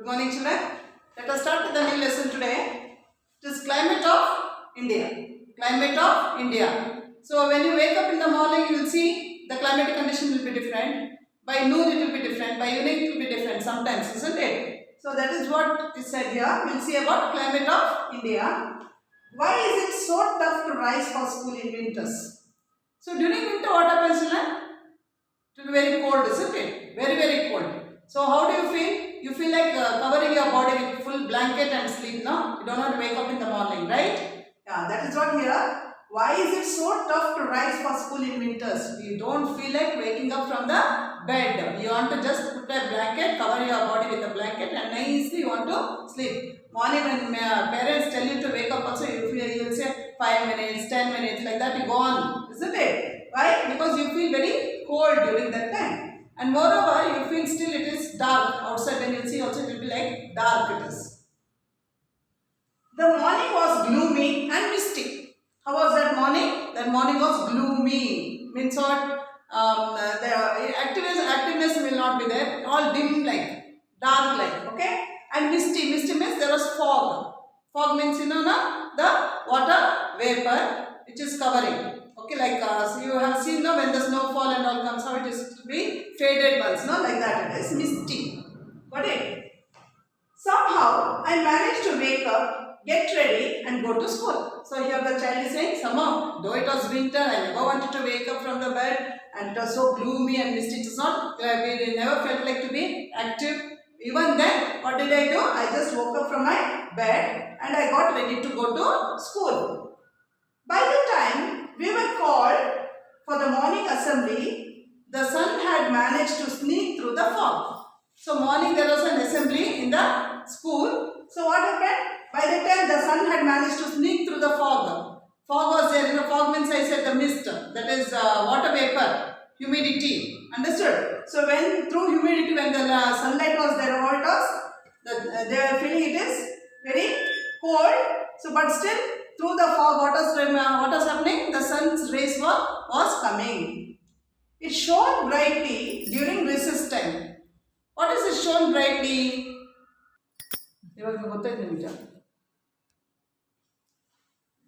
morning, children. Let us start with the new lesson today. It is climate of India. Climate of India. So when you wake up in the morning, you will see the climatic condition will be different. By noon it will be different. By evening it will be different sometimes, isn't it? So that is what is said here. We will see about climate of India. Why is it so tough to rise for school in winters? So during winter, what happens, children? It will be very cold, isn't it? Very, very cold. So how do you feel? You feel like covering your body with full blanket and sleep, no? You don't want to wake up in the morning, right? Yeah, that is what here. Why is it so tough to rise for school in winters? You don't feel like waking up from the bed. You want to just put a blanket, cover your body with a blanket and nicely you want to sleep. Morning when parents tell you to wake up also, you will say 5 minutes, 10 minutes, like that you go on, isn't it? Why? Because you feel very cold during that time. And moreover, you feel still it is dark outside. When you see also it will be like dark it is. The morning was gloomy and misty. How was that morning? That morning was gloomy. Means what? The activeness will not be there. All dim like, dark like, okay? And misty. Misty means there was fog. Fog means, you know, the water vapor which is covering. Okay, like so you have seen now when the snowfall and all comes out, it is to be faded ones, no? Like that it is misty. Got it? Somehow I managed to wake up, get ready and go to school. So here the child is saying, somehow, though it was winter, I never wanted to wake up from the bed and it was so gloomy and misty. It was not, we never felt like to be active. Even then, what did I do? I just woke up from my bed and I got ready to go to school. By the time we were called for the morning assembly, the sun had managed to sneak through the fog. So morning there was an assembly in the school. So what happened? By the time the sun had managed to sneak through the fog. Fog was there. In the fog means I said the mist. That is water vapor, humidity. Understood? So when through humidity, when the sunlight was there, what it was? They were feeling it is very cold. So but still through the fog, what was happening? The sun's rays was coming. It shone brightly during recess time. What is it shone brightly?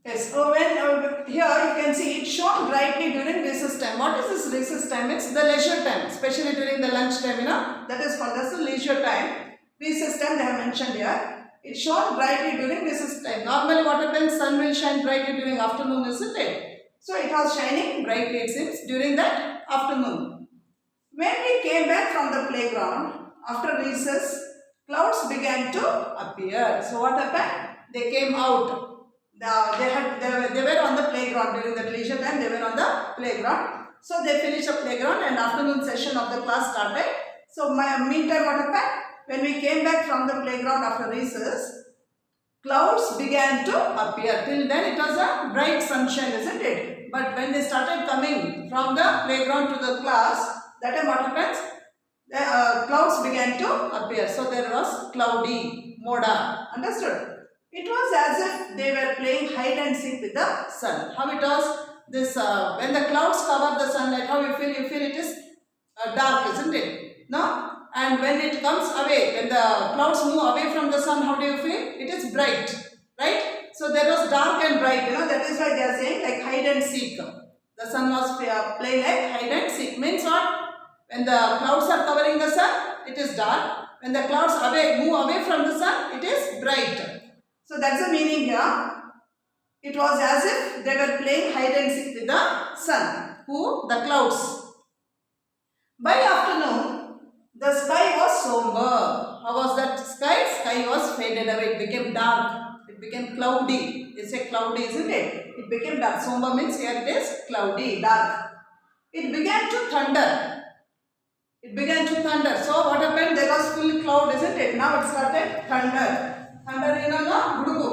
Yes, so when here you can see it shone brightly during recess time. What is this recess time? It's the leisure time, especially during the lunch time, you know. That is called as the leisure time. Recess time they have mentioned here. It shone brightly during recess time. Normally what happens? Sun will shine brightly during afternoon, isn't it? So it was shining brightly, it seems, during that afternoon. When we came back from the playground after recess, clouds began to appear. So what happened? They came out. They were on the playground during the leisure time. They were on the playground. So they finished the playground and afternoon session of the class started. So meantime what happened? When we came back from the playground after recess, clouds began to appear. Till then it was a bright sunshine, isn't it? But when they started coming from the playground to the class, that time what happens? The clouds began to appear. So there was cloudy, moda. Understood? It was as if they were playing hide and seek with the sun. How it was? This when the clouds cover the sunlight, how you feel? You feel it is dark, isn't it? No? And when it comes away, when the clouds move away from the sun, how do you feel? It is bright, right? So there was dark and bright, you know, that is why they are saying like hide and seek. The sun was playing like hide and seek. Means what? When the clouds are covering the sun, it is dark. When the clouds move away from the sun, it is bright. So that's the meaning here. It was as if they were playing hide and seek with the sun. Who? The clouds. By afternoon, the sky was somber. How was that sky? Sky was faded away. It became dark. It became cloudy. You say cloudy, isn't it? It became dark. Somber means here it is cloudy, dark. It began to thunder. It began to thunder. So what happened? There was full cloud, isn't it? Now it started thunder. Thunder, you know, no? Gudugu.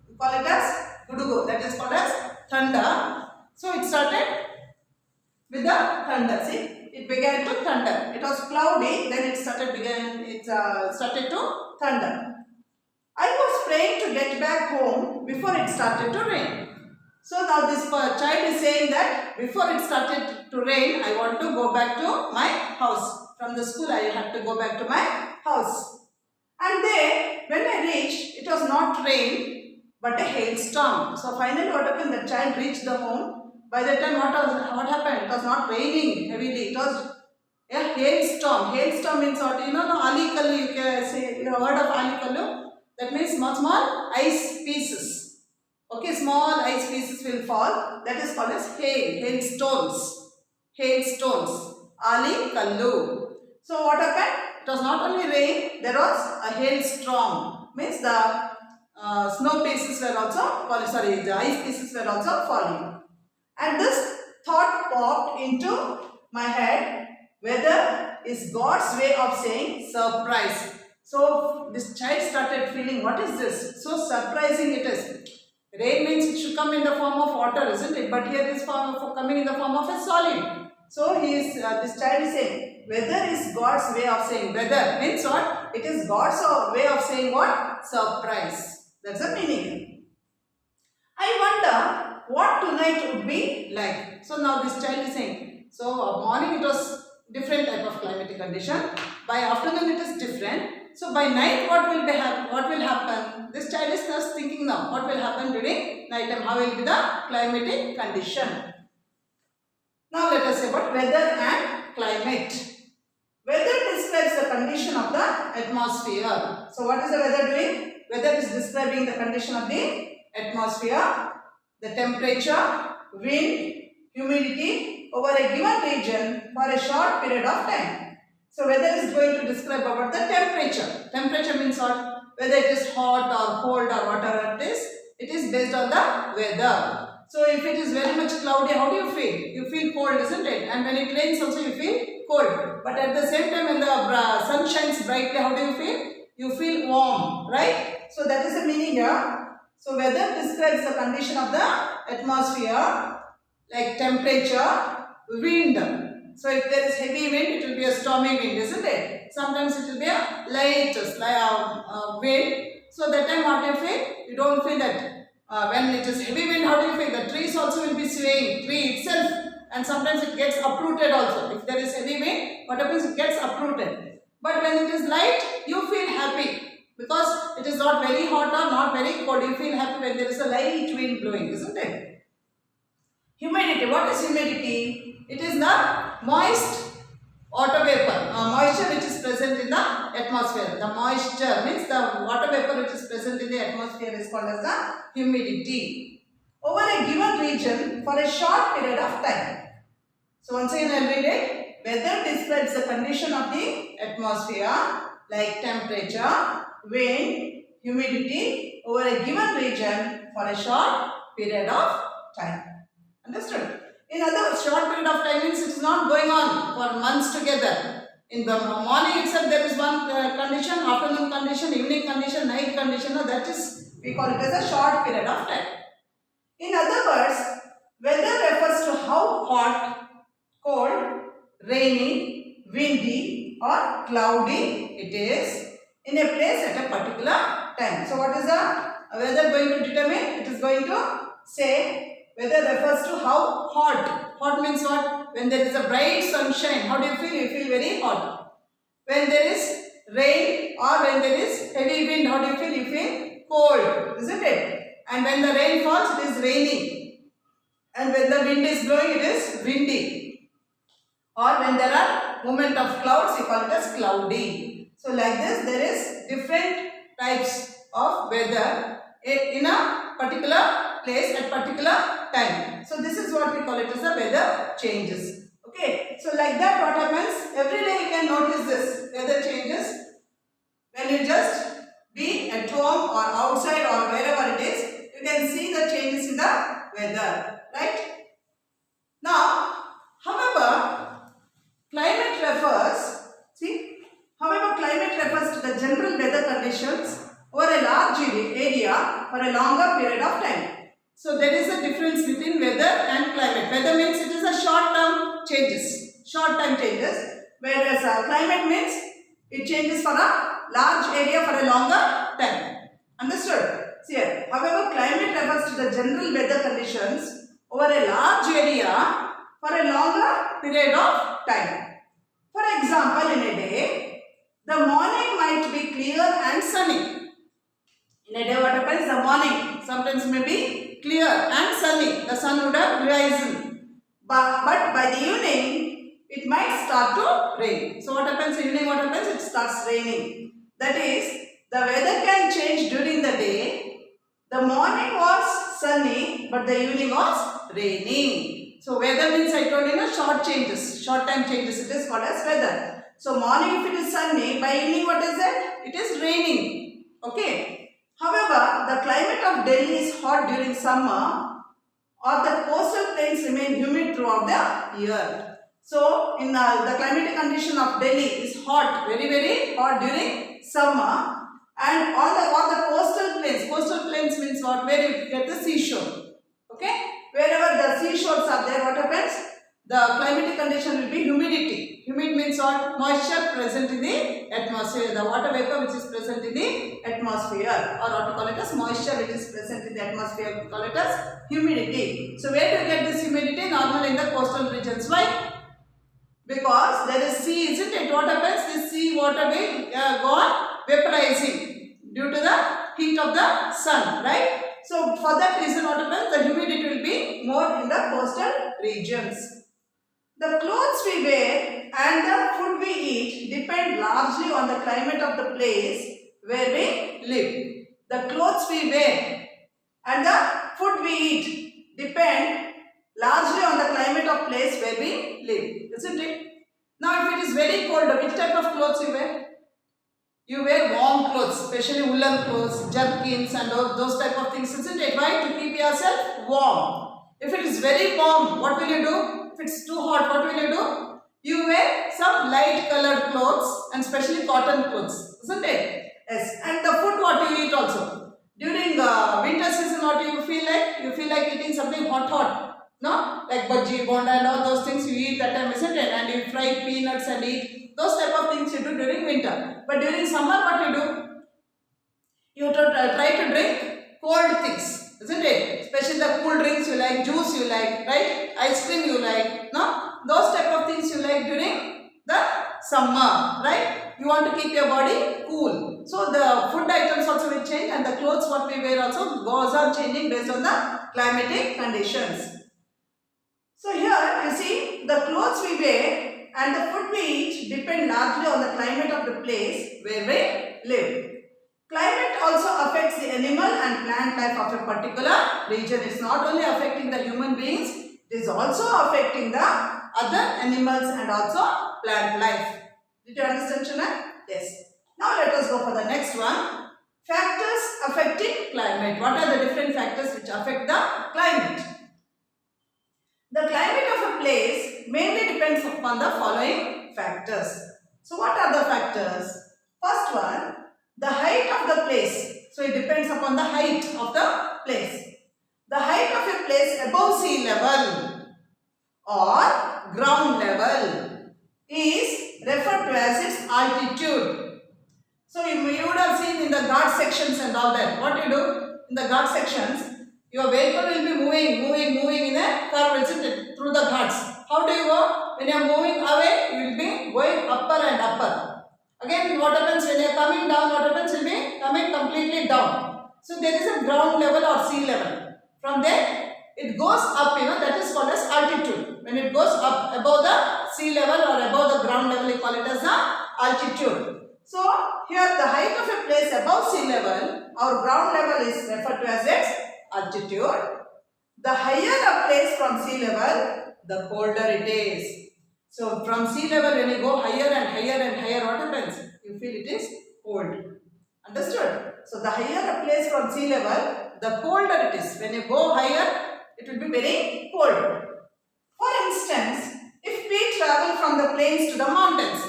We call it as gudugu. That is called as thunder. So it started with the thunder. See? It began to thunder. It was cloudy, then it started to thunder. I was praying to get back home before it started to rain. So now this child is saying that before it started to rain, I want to go back to my house. From the school, I had to go back to my house. And then it was not rain but a hailstorm. So finally what happened? The child reached the home. By that time what happened? It was not raining heavily. It was a hailstorm. Hailstorm means what? You know, Ali Kallu, you can say, you have heard of Ali Kallu? That means small ice pieces. Okay, small ice pieces will fall. That is called as hailstones. Hailstones. Ali Kallu. So what happened? It was not only rain, there was a hailstorm. Means the snow pieces were also falling, sorry, the ice pieces were also falling. And this thought popped into my head, weather is God's way of saying surprise. So this child started feeling, what is this? So surprising it is. Rain means it should come in the form of water, isn't it? But here it is coming in the form of a solid. So this child is saying, weather is God's way of saying. Weather means what? It is God's way of saying what? Surprise. That's the meaning. I wonder what tonight would be like. So now this child is saying, so morning it was different type of climatic condition. By afternoon it is different. So by night what will happen? This child is just thinking now, what will happen during night time? How will be the climatic condition? Now let us say about weather and climate. Weather describes the condition of the atmosphere. So what is the weather doing? Weather is describing the condition of the atmosphere, the temperature, wind, humidity over a given region for a short period of time. So weather is going to describe about the temperature. Temperature means what? Whether it is hot or cold or whatever it is based on the weather. So if it is very much cloudy, how do you feel? You feel cold, isn't it? And when it rains also you feel cold. But at the same time when the sun shines brightly, how do you feel? You feel warm, right? So that is the meaning here. So weather describes the condition of the atmosphere, like temperature, wind. So if there is heavy wind, it will be a stormy wind, isn't it? Sometimes it will be a light wind. So that time what you feel? You don't feel that. When it is heavy wind, how do you feel? The trees also will be swaying, tree itself, and sometimes it gets uprooted also. If there is heavy wind, what happens? It gets uprooted. But when it is light, you feel happy because it is not very hot or not very cold. You feel happy when there is a light wind blowing, isn't it? Humidity. What is humidity? It is the moist water vapor, moisture which is present in the atmosphere. The moisture means the water vapor which is present in the atmosphere is called as the humidity. Over a given region for a short period of time. So once again I will read it. Weather describes the condition of the atmosphere like temperature, wind, humidity over a given region for a short period of time. Understood? In other words, short period of time means it is not going on for months together. In the morning itself there is one condition, afternoon condition, evening condition, night condition. No, that is, we call it as a short period of time. In other words, weather refers to how hot, cold, rainy, windy or cloudy it is in a place at a particular time. So what is the weather going to determine? It is going to say weather refers to how hot. Hot means what? When there is a bright sunshine, how do you feel? You feel very hot. When there is rain or when there is heavy wind, how do you feel? You feel cold, isn't it? And when the rain falls, it is raining. And when the wind is blowing, it is windy. Or when there are movement of clouds, you call it as cloudy. So like this, there is different types of weather in a particular place at particular time. So this is what we call it as the weather changes. Okay. So like that what happens? Every day you can notice this weather changes. When you just be at home or outside or wherever it is, you can see the changes in the weather. Right? Now, however, climate refers to the general weather conditions over a large area for a longer period of time. So there is a difference between weather and climate. Weather means it is a short-term changes, short-time changes, whereas climate means it changes for a large area for a longer time. Understood? See here. However, climate refers to the general weather conditions over a large area for a longer period of time. For example, in a day, the morning might be clear and sunny. In a the morning sometimes may be clear and sunny. The sun would have risen. But by the evening, it might start to rain. So what happens in the evening? What happens? It starts raining. That is, the weather can change during the day. The morning was sunny, but the evening was raining. So weather means, I told you, short changes, short time changes. It is called as weather. So morning if it is sunny, by evening what is it? It is raining. Okay. However, the climate of Delhi is hot during summer, or the coastal plains remain humid throughout the year. So in the climatic condition of Delhi is hot, very hot during summer. And on the coastal plains means what? Where you get the seashore. Okay? Wherever the seashores are there, what happens? The climatic condition will be humidity. Humid means what? Moisture present in the atmosphere. The water vapor which is present in the atmosphere, or what we call it as moisture which is present in the atmosphere, we call it as humidity. So where do you get this humidity? Normally in the coastal regions. Why? Because there is sea, isn't it? What happens? This sea water will go on vaporizing due to the heat of the sun, right? So for that reason, what happens? The humidity will be more in the coastal regions. The clothes we wear and the food we eat depend largely on the climate of the place where we live. The clothes we wear and the food we eat depend largely on the climate of place where we live, isn't it? Now if it is very cold, which type of clothes you wear? You wear warm clothes, especially woolen clothes, jerkins and those type of things, isn't it? Why? To keep yourself warm. If it is very warm, what will you do? If it's too hot, what will you do? You wear some light colored clothes and especially cotton clothes, isn't it? Yes. And the food what you eat also. During winter season, what do you feel like? You feel like eating something hot. No? Like bhaji, bonda and all those things you eat that time, isn't it? And you fry peanuts and eat. Those type of things you do during winter. But during summer, what you do? You try to drink cold things, isn't it? Especially the cool drinks you like, juice you like, right? Ice cream you like, no? Those type of things you like during the summer, right? You want to keep your body cool. So the food items also will change, and the clothes what we wear also goes on changing based on the climatic conditions. So here you see the clothes we wear and the food we eat depend largely on the climate of the place where we live. Climate also affects the animal and plant life of a particular region. It's not only affecting the human beings, it is also affecting the other animals and also plant life. Did you understand, children? Yes. Now let us go for the next one. Factors affecting climate. What are the different factors which affect the climate? The climate of a place mainly depends upon the following factors. So what are the factors? First one, the height of the place. So it depends upon the height of the place. The height of a place above sea level or ground level is referred to as its altitude. So you would have seen in the guard sections and all that. What you do in the guard sections? Your vehicle will be moving in a curve, isn't it? Through the guards. How do you go? When you are moving away, you will be going upper and upper. Again, what happens when you are coming down? What happens? You will be coming completely down. So there is a ground level or sea level. From there, it goes up, that is called as altitude. When it goes up above the sea level or above the ground level, you call it as the altitude. So here the height of a place above sea level or ground level is referred to as its altitude. The higher a place from sea level, the colder it is. So from sea level, when you go higher and higher, what happens? You feel it is cold. Understood? So the higher a place from sea level, the colder it is. When you go higher, it will be very cold. For instance, if we travel from the plains to the mountains,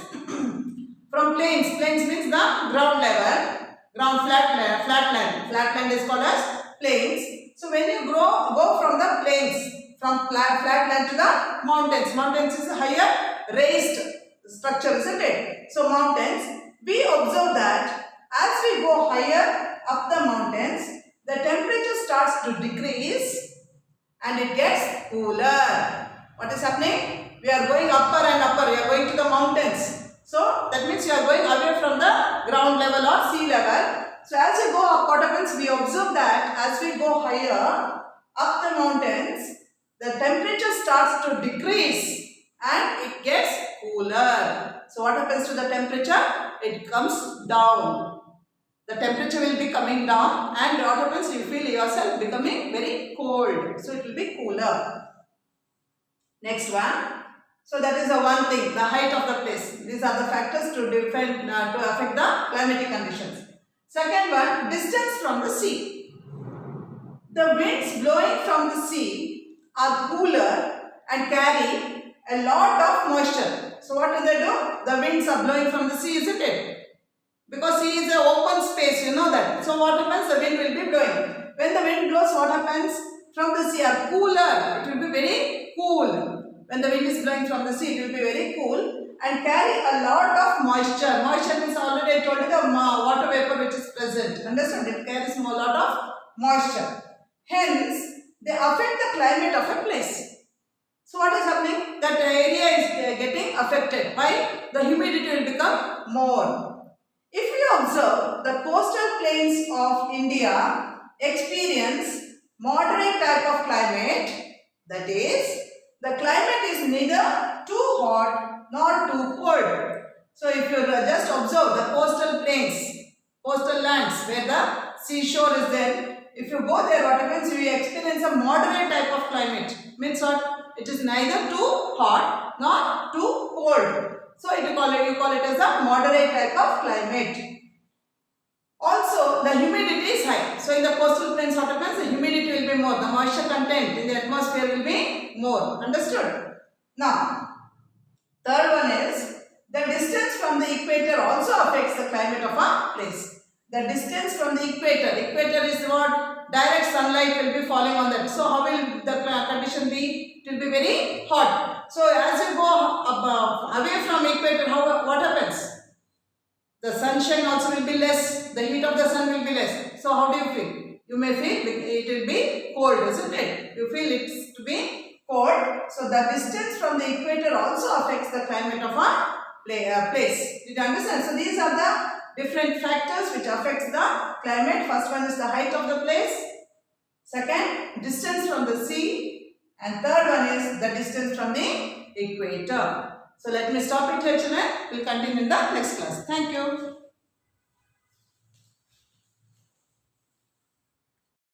from plains means the ground level, flatland is called as plains. So when you go from the plains, from flatland to the mountains is a higher raised structure, isn't it? So mountains, we observe that as we go higher up the mountains, the temperature starts to decrease and it gets cooler. What is happening? We are going upper and upper, we are going to the mountains. So that means you are going away from the ground level or sea level. So as you go up, what happens? We observe observe that as we go higher up the mountains, the temperature starts to decrease and it gets cooler. So what happens to the temperature? It comes down. The temperature will be coming down and what happens? You feel yourself becoming very cold. So it will be cooler. Next one. So that is the one thing, the height of the place. These are the factors to affect the climatic conditions. Second one, distance from the sea. The winds blowing from the sea are cooler and carry a lot of moisture. So what do they do? The winds are blowing from the sea, isn't it? Because sea is an open space, you know that. So what happens? The wind will be blowing. When the wind blows, what happens? From the sea are cooler. It will be very cool. When the wind is blowing from the sea, it will be very cool and carry a lot of moisture. Moisture means already I told you the water vapor which is present. Understand? It carries a lot of moisture. Hence, they affect the climate of a place. So what is happening? That area is getting affected. Why? The humidity will become more. If we observe, the coastal plains of India experience moderate type of climate, that is, the climate is neither too hot nor too cold. So if you just observe the coastal plains, coastal lands where the seashore is there, if you go there, what happens? You experience a moderate type of climate. Means what? It is neither too hot nor too cold. So you call it as a moderate type of climate. Also, the humidity is high. So in the coastal plains, what happens? The humidity will be more. The moisture content in the atmosphere will be more. Understood? Now, third one is the distance from the equator also affects the climate of a place. The distance from the equator. Equator is what? Direct sunlight will be falling on that. So how will the condition be? It will be very hot. So as you go away from equator, what happens? The sunshine also will be less. The heat of the sun will be less. So how do you feel? You may feel it will be cold, isn't it? You feel it to be cold. So the distance from the equator also affects the climate of a place. Did you understand? So these are the different factors which affects the climate. First one is the height of the place. Second, distance from the sea. And third one is the distance from the equator. So let me stop it here, children. We'll continue in the next class. Thank you.